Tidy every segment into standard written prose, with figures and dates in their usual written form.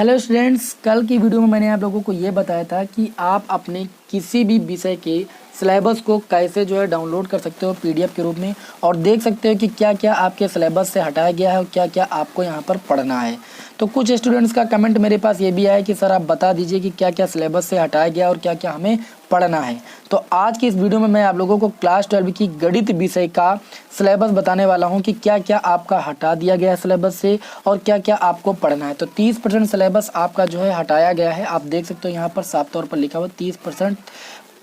Hello students, कल की video में मैंने आप लोगों को ये बताया था कि आप अपने किसी भी विषय के सिलेबस को कैसे जो है डाउनलोड कर सकते हो पीडीएफ के रूप में और देख सकते हो कि क्या क्या आपके सिलेबस से हटाया गया है और क्या क्या आपको यहाँ पर पढ़ना है। तो कुछ स्टूडेंट्स का कमेंट मेरे पास ये भी आया कि सर आप बता दीजिए कि क्या क्या सिलेबस से हटाया गया और क्या क्या हमें पढ़ना है। तो आज की इस वीडियो में मैं आप लोगों को क्लास 12 की गणित विषय का सिलेबस बताने वाला हूं कि क्या क्या आपका हटा दिया गया है सिलेबस से और क्या क्या आपको पढ़ना है। तो 30% सिलेबस आपका जो है हटाया गया है। आप देख सकते हो यहाँ पर साफ तौर पर लिखा हुआ 30%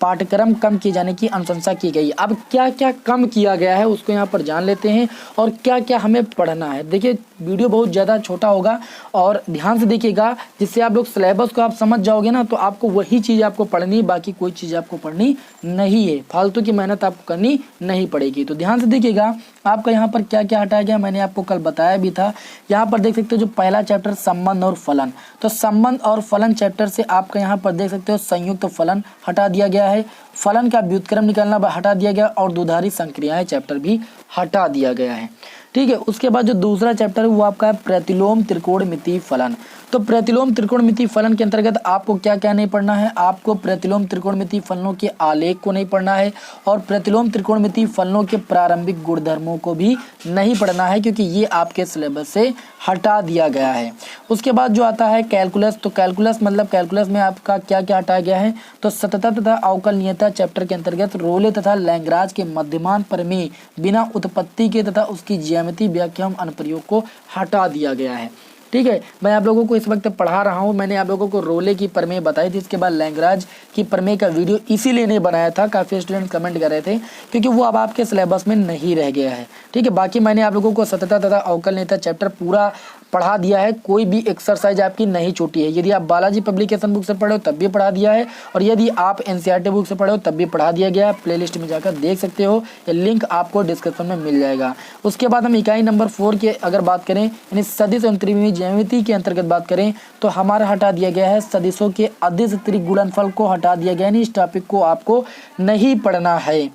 पाठ्यक्रम कम किए जाने की अनुशंसा की गई। अब क्या क्या कम किया गया है उसको यहाँ पर जान लेते हैं और क्या क्या हमें पढ़ना है। देखिए वीडियो बहुत ज़्यादा छोटा होगा और ध्यान से देखिएगा, जिससे आप लोग सिलेबस को आप समझ जाओगे ना, तो आपको वही चीज़ आपको पढ़नी, बाकी कोई चीज़ आपको पढ़नी नहीं है। फालतू की मेहनत आपको करनी नहीं पड़ेगी। तो ध्यान से देखिएगा आपका यहाँ पर क्या क्या हटाया गया, मैंने आपको कल बताया भी था। यहाँ पर देख सकते हो जो पहला चैप्टर संबंध और फलन, तो संबंध और फलन चैप्टर से आपका यहाँ पर देख सकते हो संयुक्त फलन हटा दिया गया है, फलन का व्युत्क्रम निकालना हटा दिया गया और द्विधारी संक्रियाएं चैप्टर भी हटा दिया गया है। ठीक है, उसके बाद जो दूसरा चैप्टर है वो आपका है प्रतिलोम त्रिकोणमितीय फलन। तो प्रतिलोम त्रिकोणमितीय फलन के अंतर्गत आपको क्या क्या नहीं पढ़ना है, आपको प्रतिलोम त्रिकोणमितीय फलनों के आलेख को नहीं पढ़ना है और प्रतिलोम त्रिकोणमितीय फलनों के प्रारंभिक गुणधर्मों को भी नहीं पढ़ना है, क्योंकि ये आपके सिलेबस से हटा दिया गया है। उसके बाद जो आता है कैलकुलस, तो कैलकुलस मतलब कैलकुलस में आपका क्या क्या हटाया गया है, तो सततता तथा अवकलनीयता चैप्टर के अंतर्गत रोले तथा लैग्रांज के मध्यमान प्रमेय बिना उत्पत्ति के तथा उसकी ज्यामिति व्याख्या एवं अनुप्रयोग को हटा दिया गया है। ठीक है, मैं आप लोगों को इस वक्त पढ़ा रहा हूँ। मैंने आप लोगों को रोले की प्रमेय बताई थी, इसके बाद लैग्रांज की प्रमेय का वीडियो इसीलिए नहीं बनाया था, काफ़ी स्टूडेंट कमेंट कर रहे थे, क्योंकि वो अब आपके सिलेबस में नहीं रह गया है। ठीक है, बाकी मैंने आप लोगों को सततता तथा अवकलनीयता चैप्टर पूरा पढ़ा दिया है, कोई भी एक्सरसाइज आपकी नहीं छूटी है। यदि आप बालाजी पब्लिकेशन बुक से पढ़े हो तब भी पढ़ा दिया है और यदि आप एनसीईआरटी बुक से पढ़े हो तब भी पढ़ा दिया गया है। प्लेलिस्ट में जाकर देख सकते हो, ये लिंक आपको डिस्क्रिप्शन में मिल जाएगा। उसके बाद हम इकाई नंबर 4 की अगर बात करें, यानी सदिश एवं त्रिविमीय ज्यामिति के अंतर्गत बात करें, तो हमारा हटा दिया गया है सदिशों के अदिश त्रिगुणनफल को हटा दिया गया, यानी इस टॉपिक को आपको नहीं पढ़ना है।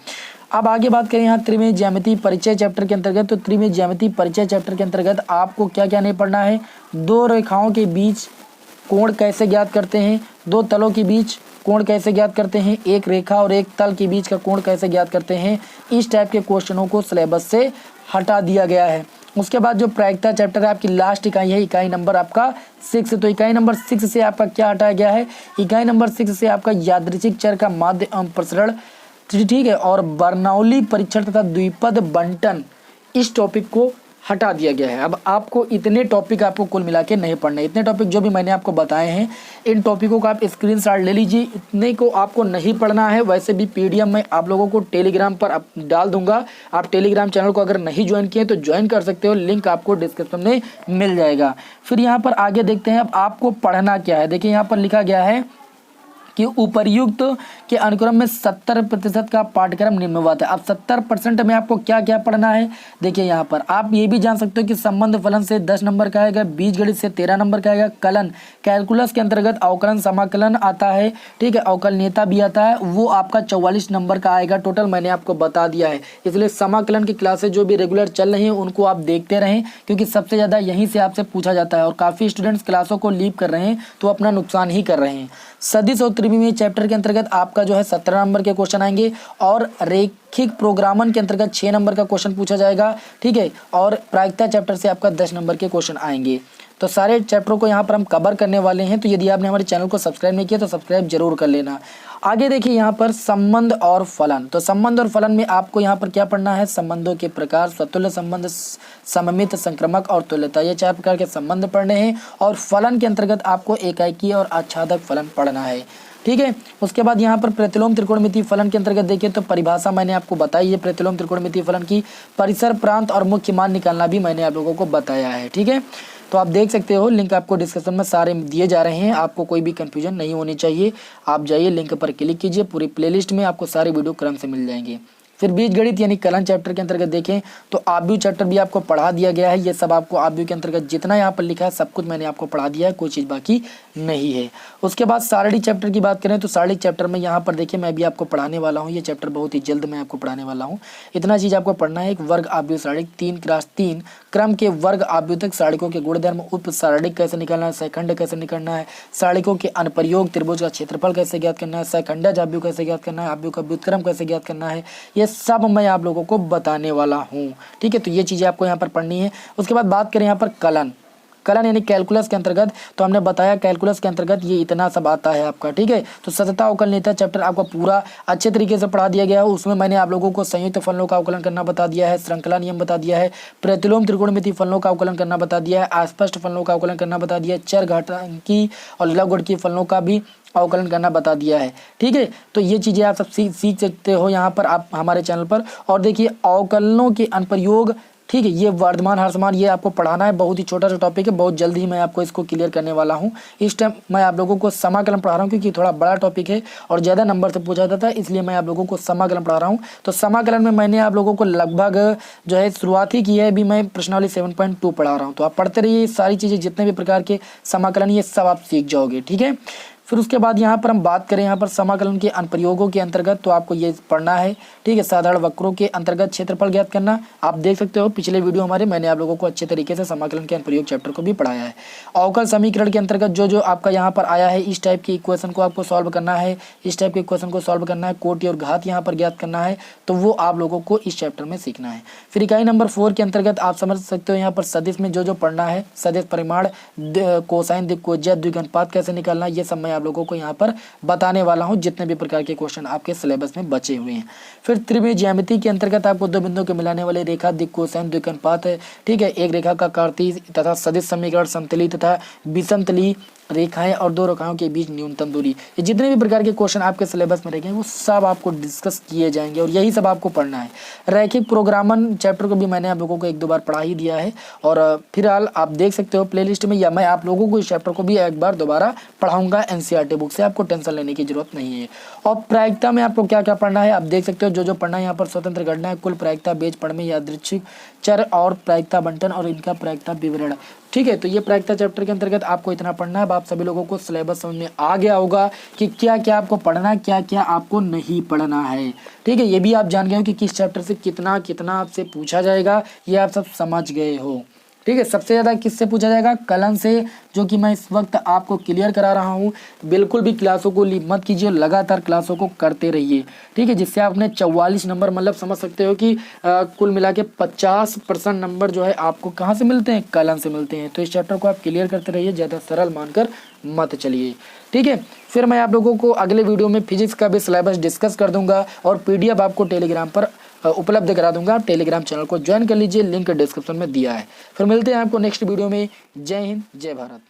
अब आगे बात करें यहाँ त्रिविमीय ज्यामिति परिचय चैप्टर के अंतर्गत, तो त्रिविमीय ज्यामिति परिचय चैप्टर के अंतर्गत आपको क्या क्या नहीं पढ़ना है, दो रेखाओं के बीच कोण कैसे ज्ञात करते हैं, दो तलों के बीच कोण कैसे ज्ञात करते हैं, एक रेखा और एक तल के बीच का कोण कैसे ज्ञात करते हैं, इस टाइप के क्वेश्चनों को सिलेबस से हटा दिया गया है। उसके बाद जो प्रायिकता चैप्टर है आपकी लास्ट इकाई है, इकाई नंबर आपका 6। तो इकाई नंबर 6 से आपका क्या हटाया गया है, इकाई नंबर 6 से आपका यादृच्छिक चर का माध्य एवं प्रसरण, ठीक है, और बर्नौली परीक्षण तथा द्विपद बंटन, इस टॉपिक को हटा दिया गया है। अब आपको इतने टॉपिक आपको कुल मिला के नहीं पढ़ने, इतने टॉपिक जो भी मैंने आपको बताए हैं इन टॉपिकों का आप स्क्रीनशॉट ले लीजिए। इतने को आपको नहीं पढ़ना है। वैसे भी पीडीएफ मैं आप लोगों को टेलीग्राम पर डाल दूंगा, आप टेलीग्राम चैनल को अगर नहीं ज्वाइन किए तो ज्वाइन कर सकते हो, लिंक आपको डिस्क्रिप्शन में मिल जाएगा। फिर यहाँ पर आगे देखते हैं अब आपको पढ़ना क्या है। देखिए यहाँ पर लिखा गया है कि उपर्युक्त के अनुक्रम में 70% का पाठ्यक्रम निम्नवत है। अब 70% में आपको क्या क्या पढ़ना है, देखिए यहाँ पर आप ये भी जान सकते हो कि संबंध फलन से 10 नंबर का आएगा, बीजगणित से 13 नंबर का आएगा, कलन कैलकुलस के अंतर्गत अवकलन समाकलन आता है, ठीक है, अवकलनीयता भी आता है, वो आपका 44 नंबर का आएगा टोटल, मैंने आपको बता दिया है। इसलिए समाकलन की क्लासेस जो भी रेगुलर चल रही हैं उनको आप देखते रहें, क्योंकि सबसे ज़्यादा यहीं से आपसे पूछा जाता है और काफ़ी स्टूडेंट्स क्लासों को लीव कर रहे हैं तो अपना नुकसान ही कर रहे हैं। सदिश और त्रिविमीय चैप्टर के अंतर्गत आपका जो है 17 नंबर के क्वेश्चन आएंगे और रैखिक प्रोग्रामन के अंतर्गत 6 नंबर का क्वेश्चन पूछा जाएगा, ठीक है, और प्रायिकता चैप्टर से आपका 10 नंबर के क्वेश्चन आएंगे। तो सारे चैप्टरों को यहाँ पर हम कवर करने वाले हैं, तो यदि आपने हमारे चैनल को सब्सक्राइब नहीं किया तो सब्सक्राइब जरूर कर लेना। आगे देखिए यहाँ पर संबंध और फलन, तो संबंध और फलन में आपको यहाँ पर क्या पढ़ना है, संबंधों के प्रकार, स्वतुल्य संबंध, सममित, संक्रमक और तुल्यता, ये 4 प्रकार के संबंध पढ़ने हैं। और फलन के अंतर्गत आपको एकाकी और आच्छादक फलन पढ़ना है, ठीक है। उसके बाद यहाँ पर प्रतिलोम त्रिकोणमितीय फलन के अंतर्गत देखिए तो परिभाषा मैंने आपको बताई है प्रतिलोम त्रिकोणमितीय फलन की, परिसर, प्रांत और मुख्य मान निकालना भी मैंने आप लोगों को बताया है, ठीक है। तो आप देख सकते हो, लिंक आपको डिस्क्रिप्शन में सारे दिए जा रहे हैं, आपको कोई भी कंफ्यूजन नहीं होनी चाहिए। आप जाइए लिंक पर क्लिक कीजिए, पूरी प्लेलिस्ट में आपको सारे वीडियो क्रम से मिल जाएंगे। फिर बीजगणित यानी कलन चैप्टर के अंतर्गत देखें तो आव्यूह चैप्टर भी आपको पढ़ा दिया गया है। ये सब आपको आव्यूह के अंतर्गत जितना यहाँ पर लिखा है सब कुछ मैंने आपको पढ़ा दिया है, कोई चीज़ बाकी नहीं है। उसके बाद सारणी चैप्टर की बात करें तो सारणी चैप्टर में यहाँ पर देखिए मैं भी आपको पढ़ाने वाला हूँ। ये चैप्टर बहुत ही जल्द मैं आपको पढ़ाने वाला हूँ। इतना चीज़ आपको पढ़ना है। एक वर्ग आव्यूह सारणी 3x3 क्रम के वर्ग आव्यूह तक सारणिकों के गुणधर्म, उप सारणिक कैसे निकालना है, सैखंड कैसे निकालना है, सारणिकों के अनुप्रयोग, त्रिभुज का क्षेत्रफल कैसे ज्ञात करना है, सैखंडज आव्यूह कैसे ज्ञात करना है, आव्यूह का व्युत्क्रम कैसे ज्ञात करना है, ये सब मैं आप लोगों को बताने वाला हूँ। ठीक है, तो ये चीज़ें आपको यहाँ पर पढ़नी है। उसके बाद बात करें यहाँ पर कलन यानी कैलकुलस के अंतर्गत, तो हमने बताया कैलकुलस के अंतर्गत ये इतना सब आता है आपका। ठीक है, तो सतत अवकलनीयता चैप्टर आपको पूरा अच्छे तरीके से पढ़ा दिया गया है। उसमें मैंने आप लोगों को संयुक्त फलनों का अवकलन करना बता दिया है, श्रृंखला नियम बता दिया है, प्रतिलोम त्रिकोणमिति फलनों का अवकलन करना बता दिया है, अस्पष्ट फलनों का अवकलन करना बता दिया है, चर घातांकी और लघुगणकीय फलनों का भी अवकलन करना बता दिया है। ठीक है, तो ये चीज़ें आप सब सीख सकते हो यहाँ पर आप हमारे चैनल पर। और देखिए अवकलनों के अनुप्रयोग, ठीक है, ये वर्धमान हर्षमान ये आपको पढ़ाना है। बहुत ही छोटा सा टॉपिक है, बहुत जल्द ही मैं आपको इसको क्लियर करने वाला हूँ। इस टाइम मैं आप लोगों को समाकलन पढ़ा रहा हूँ क्योंकि थोड़ा बड़ा टॉपिक है और ज़्यादा नंबर से पूछा जाता है, इसलिए मैं आप लोगों को समाकलन पढ़ा रहा हूँ। तो समाकलन में मैंने आप लोगों को लगभग जो है शुरुआत ही की है, अभी मैं प्रश्नावली 7.2 पढ़ा रहा हूँ। तो आप पढ़ते रहिए, सारी चीज़ें जितने भी प्रकार के समाकलन ये सब आप सीख जाओगे। ठीक है, फिर उसके बाद यहाँ पर हम बात करें यहाँ पर समाकलन के अनुप्रयोगों के अंतर्गत, तो आपको ये पढ़ना है। ठीक है, साधारण वक्रों के अंतर्गत क्षेत्रफल ज्ञात करना। आप देख सकते हो पिछले वीडियो हमारे मैंने आप लोगों को अच्छे तरीके से समाकलन के अनुप्रयोग चैप्टर को भी पढ़ाया है। अवकल समीकरण के अंतर्गत जो आपका यहाँ पर आया है, इस टाइप की इक्वेशन को आपको सॉल्व करना है, इस टाइप के इक्वेशन को सॉल्व करना है, कोटि और घात यहाँ पर ज्ञात करना है, तो वो आप लोगों को इस चैप्टर में सीखना है। फिर इकाई नंबर 4 के अंतर्गत आप समझ सकते हो यहाँ पर सदिश में जो पढ़ना है, सदिश परिमाण, कोसाइन, दिक्कोज्या, द्विघानुपात कैसे निकालना है, ये सब मैं आप लोगों को यहाँ पर बताने वाला हूं, जितने भी प्रकार के क्वेश्चन आपके सिलेबस में बचे हुए हैं। फिर त्रिभुज ज्यामिति के अंतर्गत आपको दो बिंदुओं के मिलाने वाले रेखा, दिक्, कोसाइन, द्विघानुपात है। ठीक है, एक रेखा का कार्तीय तथा सदिश समीकरण, समतली तथा विषमतली रेखाएं और दो रेखाओं के बीच न्यूनतम दूरी, ये जितने भी प्रकार के क्वेश्चन आपके सिलेबस में रहेंगे वो सब आपको डिस्कस किए जाएंगे और यही सब आपको पढ़ना है। रैखिक प्रोग्रामन चैप्टर को भी मैंने आप लोगों को 1-2 बार पढ़ा ही दिया है और फिलहाल आप देख सकते हो प्लेलिस्ट में, या मैं आप लोगों को इस चैप्टर को भी एक बार दोबारा पढ़ाऊंगा एनसीईआरटी बुक से, आपको टेंशन लेने की जरूरत नहीं है। और प्रायिकता में आपको क्या क्या पढ़ना है आप देख सकते हो, जो पढ़ना है यहाँ पर स्वतंत्र गणना, कुल प्रायिकता, बेज पढ़ में यादृच्छिक चर और प्रायिकता बंटन और इनका प्रायिकता विवरण। ठीक है, तो ये प्रायिकता चैप्टर के अंतर्गत आपको इतना पढ़ना है। अब आप सभी लोगों को सिलेबस समझ में आ गया होगा कि क्या क्या आपको पढ़ना है, क्या क्या आपको नहीं पढ़ना है। ठीक है, ये भी आप जान गए हो कि किस चैप्टर से कितना कितना आपसे पूछा जाएगा, ये आप सब समझ गए हो। ठीक है, सबसे ज़्यादा किससे पूछा जाएगा, कलन से, जो कि मैं इस वक्त आपको क्लियर करा रहा हूँ। बिल्कुल भी क्लासों को लीव मत कीजिए, लगातार क्लासों को करते रहिए। ठीक है, जिससे आपने 44 नंबर, मतलब समझ सकते हो कि कुल मिला के 50% नंबर जो है आपको कहाँ से मिलते हैं, कलन से मिलते हैं। तो इस चैप्टर को आप क्लियर करते रहिए, ज़्यादा सरल मानकर मत चलिए। ठीक है, फिर मैं आप लोगों को अगले वीडियो में फिजिक्स का भी सिलेबस डिस्कस कर दूंगा और PDF आपको टेलीग्राम पर उपलब्ध करा दूंगा। आप टेलीग्राम चैनल को ज्वाइन कर लीजिए, लिंक डिस्क्रिप्शन में दिया है। फिर मिलते हैं आपको नेक्स्ट वीडियो में। जय हिंद, जय भारत।